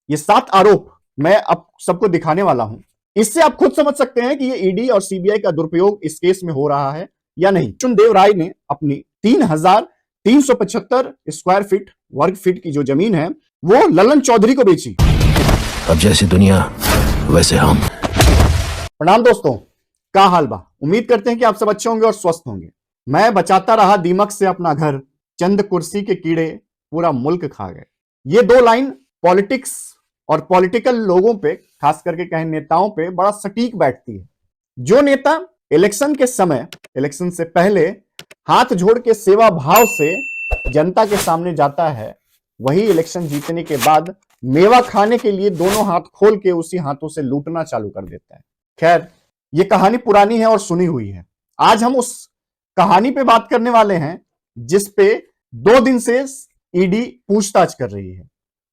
ये 7 आरोप मैं अब सबको दिखाने वाला हूं। इससे आप खुद समझ सकते हैं कि ये ईडी और सीबीआई का दुरुपयोग इस केस में हो रहा है या नहीं। कृष्णदेव राय ने अपनी 3,375 स्क्वायर फीट वर्ग फीट की जो जमीन है वो ललन चौधरी को बेची। अब जैसी दुनिया वैसे हम। प्रणाम दोस्तों, क्या हाल बा। उम्मीद करते हैं कि आप सब अच्छे होंगे और स्वस्थ होंगे। मैं बचाता रहा दीमक से अपना घर, चंद कुर्सी के कीड़े पूरा मुल्क खा गए। ये दो लाइन पॉलिटिक्स और पॉलिटिकल लोगों पे, खास करके कहें नेताओं पे, बड़ा सटीक बैठती है। जो नेता इलेक्शन के समय, इलेक्शन से पहले हाथ जोड़ के सेवा भाव से जनता के सामने जाता है, वही इलेक्शन जीतने के बाद मेवा खाने के लिए दोनों हाथ खोल के उसी हाथों से लूटना चालू कर देता है। खैर, ये कहानी पुरानी है और सुनी हुई है। आज हम उस कहानी पे बात करने वाले हैं जिस पे 2 दिन से ईडी पूछताछ कर रही है।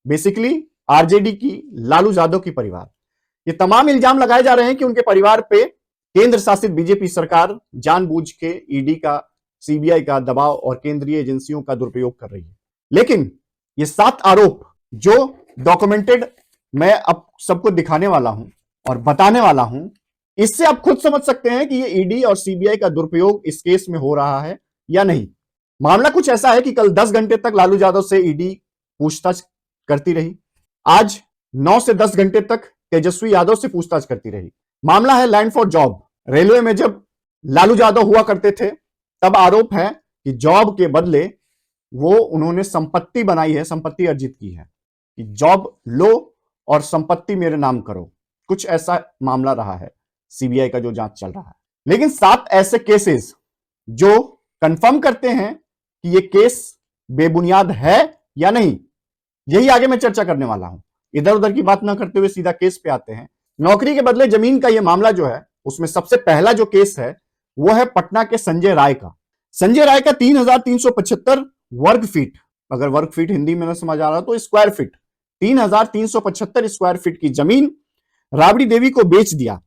बेसिकली आरजेडी की, लालू यादव की परिवार। ये तमाम इल्जाम लगाए जा रहे हैं कि उनके परिवार पे केंद्र शासित बीजेपी सरकार जानबूझ के ईडी का, सीबीआई का दबाव और केंद्रीय एजेंसियों का दुरुपयोग कर रही है। लेकिन ये 7 आरोप जो डॉक्यूमेंटेड मैं अब सबको दिखाने वाला हूं और बताने वाला हूं, इससे आप खुद समझ सकते हैं कि ये ईडी और सीबीआई का दुरुपयोग इस केस में हो रहा है या नहीं। मामला कुछ ऐसा है कि कल 10 घंटे तक लालू यादव से ईडी पूछताछ करती रही। आज 9 से 10 घंटे तक तेजस्वी यादव से पूछताछ करती रही। मामला है लैंड फॉर जॉब। रेलवे में जब लालू यादव हुआ करते थे तब आरोप है कि जॉब के बदले वो उन्होंने संपत्ति बनाई है, संपत्ति अर्जित की है कि जॉब लो और संपत्ति मेरे नाम करो। कुछ ऐसा मामला रहा है, सीबीआई का जो जांच चल रहा है। लेकिन 7 ऐसे केसेस जो कंफर्म करते हैं कि ये केस बेबुनियाद है या नहीं, यही आगे मैं चर्चा करने वाला हूं। इधर उधर की बात ना करते हुए सीधा केस पे आते हैं। नौकरी के बदले जमीन का यह मामला जो है, उसमें सबसे पहला जो केस है वो है पटना के संजय राय का। संजय राय का 3,375 वर्ग फीट, अगर वर्ग फीट हिंदी में ना समझ आ रहा तो स्क्वायर फीट, 3,375 स्क्वायर फीट की जमीन राबड़ी देवी को बेच दिया।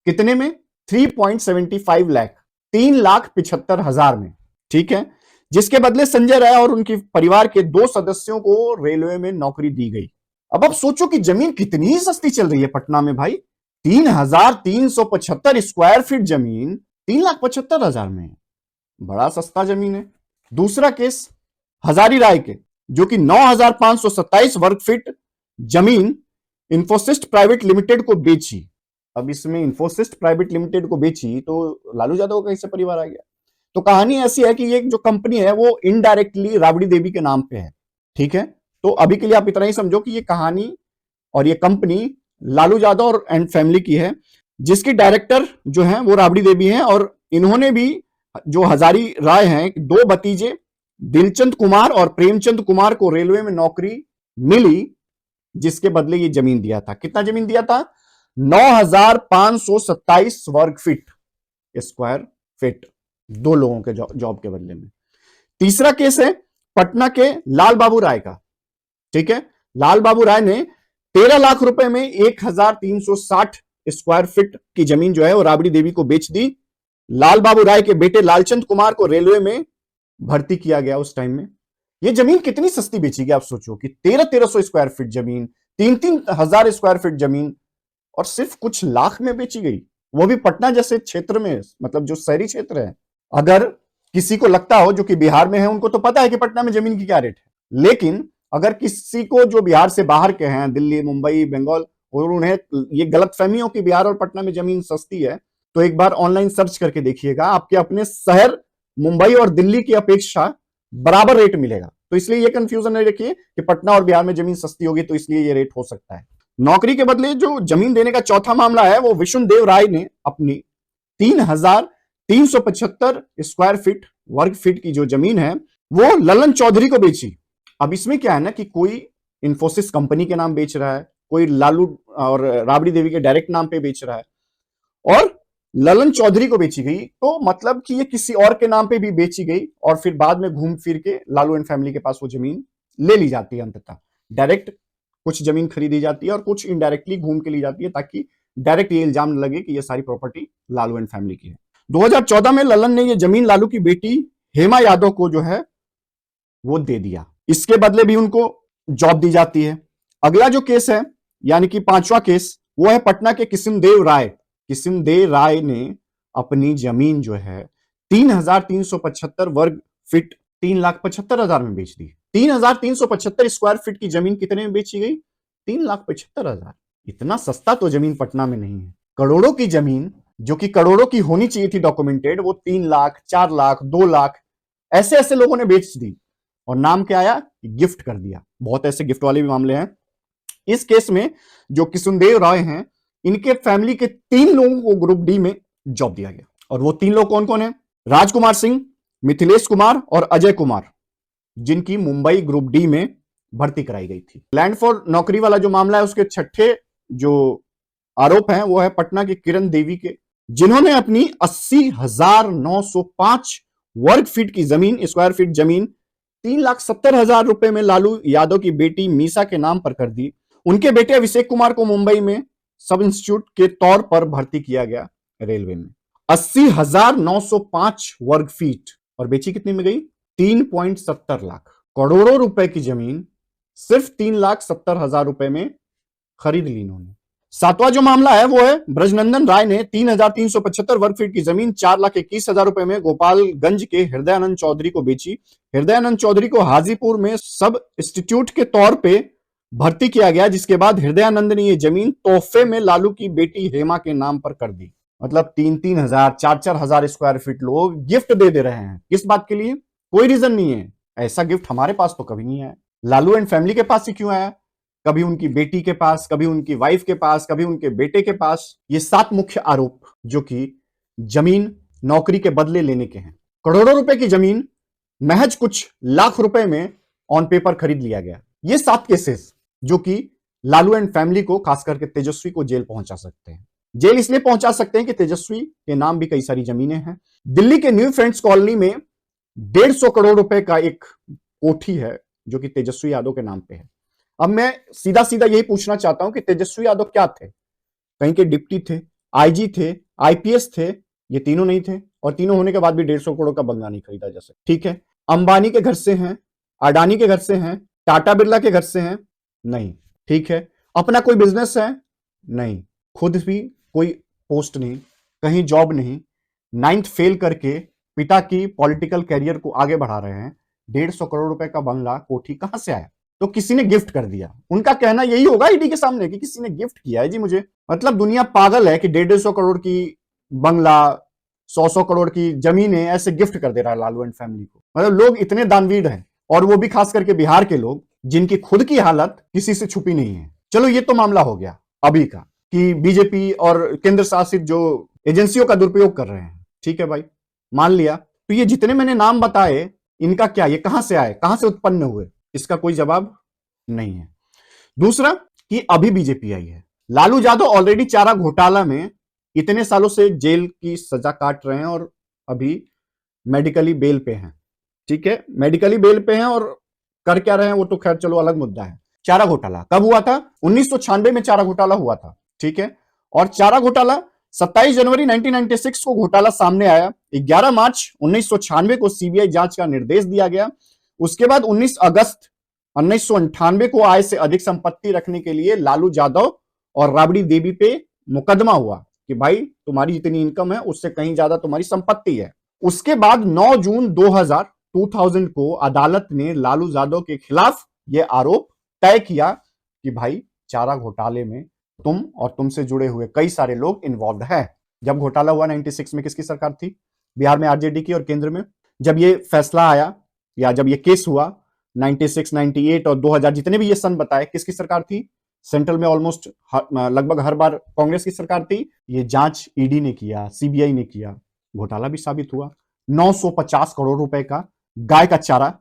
कितने में? 3.75 लाख, 3,75,000 में। ठीक है, जिसके बदले संजय राय और उनके परिवार के 2 सदस्यों को रेलवे में नौकरी दी गई। अब आप सोचो कि जमीन कितनी सस्ती चल रही है पटना में भाई। 3,375 स्क्वायर फीट जमीन 3,75,000 में है। बड़ा सस्ता जमीन है। दूसरा केस हजारी राय के, जो कि 9,527 वर्ग फीट जमीन इंफोसिस्ट प्राइवेट लिमिटेड को बेची। अब इसमें इंफोसिस्ट प्राइवेट लिमिटेड को बेची तो लालू यादव का कैसे परिवार आ गया? तो कहानी ऐसी है कि ये जो कंपनी है वो इनडायरेक्टली राबड़ी देवी के नाम पे है। ठीक है, तो अभी के लिए आप इतना ही समझो कि ये कहानी और ये कंपनी लालू यादव और एंड फैमिली की है, जिसकी डायरेक्टर जो है वो राबड़ी देवी है। और इन्होंने भी, जो हजारी राय हैं, 2 भतीजे दिलचंद कुमार और प्रेमचंद कुमार को रेलवे में नौकरी मिली, जिसके बदले ये जमीन दिया था। कितना जमीन दिया था? 9,527 वर्ग फीट, स्क्वायर फीट, 2 लोगों के जॉब के बदले में। तीसरा केस है पटना के लाल बाबू राय का। ठीक है, लाल बाबू राय ने 13 लाख रुपए में 1,360 स्क्वायर फीट की जमीन जो है वो राबड़ी देवी को बेच दी। लाल बाबू राय के बेटे लालचंद कुमार को रेलवे में भर्ती किया गया उस टाइम में। ये जमीन कितनी सस्ती बेची गई आप सोचो कि 1300 स्क्वायर फीट जमीन, 3,000 स्क्वायर फीट जमीन, और सिर्फ कुछ लाख में बेची गई, वो भी पटना जैसे क्षेत्र में, मतलब जो शहरी क्षेत्र है। अगर किसी को लगता हो, जो कि बिहार में है, उनको तो पता है कि पटना में जमीन की क्या रेट है। लेकिन अगर किसी को जो बिहार से बाहर के हैं, दिल्ली, मुंबई, बंगाल, और उन्हें ये गलतफहमी हो कि बिहार और पटना में जमीन सस्ती है, तो एक बार ऑनलाइन सर्च करके देखिएगा, आपके अपने शहर मुंबई और दिल्ली की अपेक्षा बराबर रेट मिलेगा। तो इसलिए ये कंफ्यूजन नहीं रखिए कि पटना और बिहार में जमीन सस्ती होगी तो इसलिए ये रेट हो सकता है। नौकरी के बदले जो जमीन देने का चौथा मामला है वो विष्णुदेव राय ने अपनी 3,375 स्क्वायर फीट वर्ग फीट की जो जमीन है वो ललन चौधरी को बेची। अब इसमें क्या है ना कि कोई इंफोसिस कंपनी के नाम बेच रहा है, कोई लालू और राबड़ी देवी के डायरेक्ट नाम पे बेच रहा है, और ललन चौधरी को बेची गई। तो मतलब कि ये किसी और के नाम पे भी बेची गई और फिर बाद में घूम फिर के लालू एंड फैमिली के पास वो जमीन ले ली जाती है। अंततः डायरेक्ट कुछ जमीन खरीदी जाती है और कुछ इनडायरेक्टली घूम के ली जाती है, ताकि डायरेक्ट ये इल्जाम न लगे कि ये सारी प्रॉपर्टी लालू एंड फैमिली की है। 2014 में ललन ने ये जमीन लालू की बेटी हेमा यादव को जो है वो दे दिया। इसके बदले भी उनको जॉब दी जाती है। अगला जो केस है यानी कि पांचवा केस वो है पटना के किस्मदेव राय। किस्मदेव राय ने अपनी जमीन जो है 3,375 वर्ग फीट 3,75,000 में बेच दी। 3,375 स्क्वायर फीट की जमीन कितने में बेची गई? 3,75,000। इतना सस्ता तो जमीन पटना में नहीं है। करोड़ों की जमीन जो कि करोड़ों की होनी चाहिए थी डॉक्यूमेंटेड, वो 3 लाख, 4 लाख, 2 लाख ऐसे ऐसे लोगों ने बेच दी और नाम क्या आया? गिफ्ट कर दिया। बहुत ऐसे गिफ्ट वाले भी मामले हैं। इस केस में जो किशुनदेव राय हैं, इनके फैमिली के 3 लोगों को ग्रुप डी में जॉब दिया गया। और वो 3 लोग कौन कौन है? राजकुमार सिंह, मिथिलेश कुमार और अजय कुमार, जिनकी मुंबई ग्रुप डी में भर्ती कराई गई थी। लैंड फॉर नौकरी वाला जो मामला है, उसके छठे जो आरोप हैं वो है पटना की किरण देवी के, जिन्होंने अपनी 80,905 वर्ग फीट की जमीन, स्क्वायर फीट जमीन 3,70,000 रुपए में लालू यादव की बेटी मीसा के नाम पर कर दी। उनके बेटे अभिषेक कुमार को मुंबई में सब इंस्टीट्यूट के तौर पर भर्ती किया गया रेलवे में। 80,905 वर्ग फीट और बेची कितने में गई? 3.70 लाख। करोड़ों रुपए की जमीन सिर्फ 3,70,000 रुपए में खरीद ली इन्होंने। सातवां जो मामला है वो है ब्रजनंदन राय ने 3,375 वर्ग फीट की जमीन 4,21,000 रुपए में गोपालगंज के हृदयानंद चौधरी को बेची। हृदयानंद चौधरी को हाजीपुर में सब इंस्टीट्यूट के तौर पे भर्ती किया गया, जिसके बाद हृदयानंद ने यह जमीन तोहफे में लालू की बेटी हेमा के नाम पर कर दी। मतलब 3-3 हजार, 4-4 हजार स्क्वायर फीट लोग गिफ्ट दे रहे हैं। किस बात के लिए? कोई रीजन नहीं है। ऐसा गिफ्ट हमारे पास तो कभी नहीं आया। लालू एंड फैमिली के पास ही क्यों आया? कभी उनकी बेटी के पास, कभी उनकी वाइफ के पास, कभी उनके बेटे के पास। ये 7 मुख्य आरोप जो कि जमीन नौकरी के बदले लेने के हैं। करोड़ों रुपए की जमीन महज कुछ लाख रुपए में ऑन पेपर खरीद लिया गया। ये 7 केसेस जो कि लालू एंड फैमिली को, खास करके तेजस्वी को, जेल पहुंचा सकते हैं। जेल इसलिए पहुंचा सकते हैं कि तेजस्वी के नाम भी कई सारी जमीनें हैं। दिल्ली के न्यू फ्रेंड्स कॉलोनी में 150 करोड़ रुपए का एक कोठी है जो कि तेजस्वी यादव के नाम पे है। अब मैं सीधा सीधा यही पूछना चाहता हूं कि तेजस्वी यादव क्या थे? कहीं के डिप्टी थे, आईजी थे, आईपीएस थे? ये तीनों नहीं थे, और तीनों होने के बाद भी 150 करोड़ का बंगला नहीं खरीदा जा सकता। ठीक है, अंबानी के घर से हैं, अडानी के घर से हैं, टाटा बिरला के घर से हैं? नहीं। ठीक है, अपना कोई बिजनेस है? नहीं। खुद भी कोई पोस्ट नहीं, कहीं जॉब नहीं, 9th फेल करके पिता की पॉलिटिकल कैरियर को आगे बढ़ा रहे हैं। 150 करोड़ रुपए का बंगला, कोठी कहां से आया? तो किसी ने गिफ्ट कर दिया। उनका कहना यही होगा ईडी के सामने कि किसी ने गिफ्ट किया है जी मुझे। मतलब दुनिया पागल है कि 150 करोड़ की बंगला, 100 करोड़ की जमीनें ऐसे गिफ्ट कर दे रहा है लालू एंड फैमिली को। मतलब लोग इतने दानवीर हैं, और वो भी खास करके बिहार के लोग, जिनकी खुद की हालत किसी से छुपी नहीं है। चलो, ये तो मामला हो गया अभी का कि बीजेपी और केंद्र शासित जो एजेंसियों का दुरुपयोग कर रहे हैं। ठीक है भाई, मान लिया। तो ये जितने मैंने नाम बताए, इनका क्या, ये कहां से आए, कहां से उत्पन्न हुए? इसका कोई जवाब नहीं है। दूसरा कि अभी बीजेपी आई है। लालू यादव ऑलरेडी चारा घोटाला में इतने सालों से जेल की सजा काट रहे हैं और अभी मेडिकली बेल पे हैं। ठीक है, मेडिकली बेल पे हैं, और कर क्या रहे हैं वो तो खैर चलो अलग मुद्दा है। चारा घोटाला कब हुआ था? 1996 में चारा घोटाला हुआ था। ठीक है, और चारा घोटाला 27 जनवरी 1996 को घोटाला सामने आया। 11 मार्च 1996 को सीबीआई जांच का निर्देश दिया गया। उसके बाद 19 अगस्त 1998 को आय से अधिक संपत्ति रखने के लिए लालू यादव और राबड़ी देवी पे मुकदमा हुआ कि भाई तुम्हारी जितनी इनकम है उससे कहीं ज्यादा तुम्हारी संपत्ति है। उसके बाद 9 जून 2000 को अदालत ने लालू यादव के खिलाफ यह आरोप तय किया कि भाई चारा घोटाले में तुम और तुमसे जुड़े हुए कई सारे लोग इन्वॉल्व हैं। जब घोटाला हुआ 96 में किसकी सरकार थी? बिहार में आरजेडी की, और केंद्र में जब ये फैसला आया या जब ये केस हुआ 96, 98 और 2000, जितने भी ये सन बताए, किसकी सरकार थी? सेंट्रल में ऑलमोस्ट लगभग हर बार कांग्रेस की सरकार थी। ये जांच ईडी ने किया, सीबीआई ने किया, घोटाला भी साबित हुआ। 950 करोड़ रुपए का गाय का चारा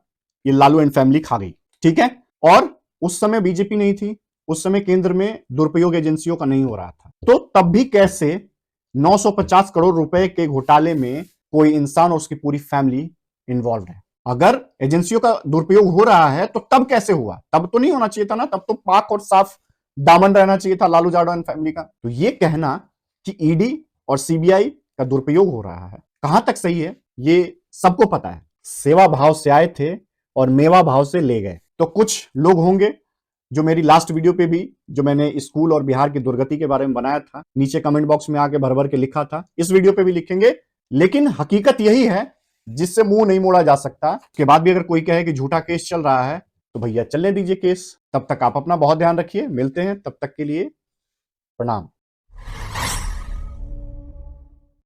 ये लालू एंड फैमिली खा गई। ठीक है, और उस समय बीजेपी नहीं थी, उस समय केंद्र में दुरुपयोग एजेंसियों का नहीं हो रहा था। तो तब भी कैसे 950 करोड़ रुपए के घोटाले में कोई इंसान और उसकी पूरी फैमिली इन्वॉल्व है? अगर एजेंसियों का दुरुपयोग हो रहा है तो तब कैसे हुआ? तब तो नहीं होना चाहिए था ना, तब तो पाक और साफ दामन रहना चाहिए था लालू यादव एंड फैमिली का। तो ये कहना कि ईडी और सीबीआई का दुरुपयोग हो रहा है, कहां तक सही है ये सबको पता है। सेवा भाव से आए थे और मेवा भाव से ले गए। तो कुछ लोग होंगे जो मेरी लास्ट वीडियो पे भी जो मैंने स्कूल और बिहार की दुर्गति के बारे में बनाया था, नीचे कमेंट बॉक्स में आके भर भर के लिखा था, इस वीडियो पे भी लिखेंगे। लेकिन हकीकत यही है जिससे मुंह नहीं मोड़ा जा सकता। उसके बाद भी अगर कोई कहे कि झूठा केस चल रहा है तो भैया चलने दीजिए केस। तब तक आप अपना बहुत ध्यान रखिए, मिलते हैं, तब तक के लिए प्रणाम।